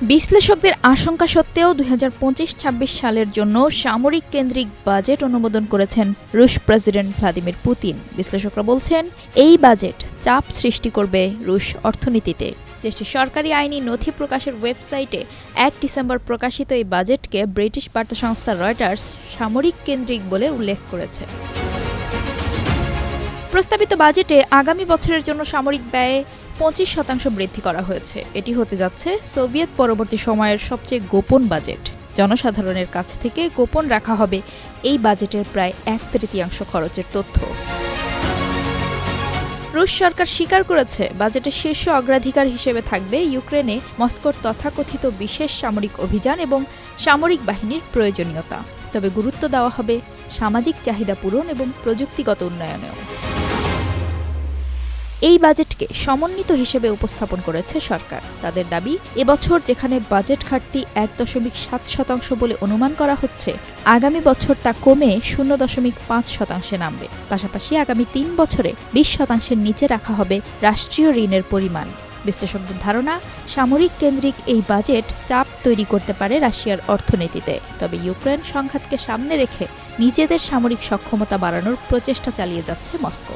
বিশ্লেষকদের আশঙ্কা সত্ত্বেও 2025-26 সালের জন্য সামরিক কেন্দ্রিক বাজেট অনুমোদন করেছেন রুশ প্রেসিডেন্ট ভ্লাদিমির পুতিন। বিশ্লেষকরা বলছেন, এই বাজেট চাপ সৃষ্টি করবে রুশ অর্থনীতিতে। দেশটির সরকারি আইনি নথি প্রকাশের ওয়েবসাইটে 1 ডিসেম্বর প্রকাশিত এই বাজেটকে ব্রিটিশ বার্তা সংস্থা রয়টার্স সামরিক কেন্দ্রিক বলে উল্লেখ করেছে। প্রস্তাবিত বাজেটে আগামী বছরের জন্য সামরিক ব্যয়ে 25% বৃদ্ধি করা হয়েছে। এটি হতে যাচ্ছে সোভিয়েত পরবর্তী সময়ের সবচেয়ে গোপন বাজেট। জনসাধারণের কাছ থেকে গোপন রাখা হবে এই বাজেটের প্রায় 1/3 খরচের তথ্য। রুশ সরকার স্বীকার করেছে, বাজেটের শীর্ষ অগ্রাধিকার হিসেবে থাকবে ইউক্রেনে মস্কোর তথাকথিত বিশেষ সামরিক অভিযান এবং সামরিক বাহিনীর প্রয়োজনীয়তা। তবে গুরুত্ব দেওয়া হবে সামাজিক চাহিদা পূরণ এবং প্রযুক্তিগত উন্নয়নেও। এই বাজেটকে সমন্বিত হিসেবে উপস্থাপন করেছে সরকার। তাদের দাবি, এবছর যেখানে বাজেট ঘাটতি 1.7% বলে অনুমান করা হচ্ছে, আগামী বছর তা কমে 0.5% নামবে। পাশাপাশি আগামী 3 বছরে 20% নিচে রাখা হবে রাষ্ট্রীয় ঋণের পরিমাণ। বিশ্লেষকদের ধারণা, সামরিক কেন্দ্রিক এই বাজেট চাপ তৈরি করতে পারে রাশিয়ার অর্থনীতিতে। তবে ইউক্রেন সংঘাতকে সামনে রেখে নিজেদের সামরিক সক্ষমতা বাড়ানোর প্রচেষ্টা চালিয়ে যাচ্ছে মস্কো।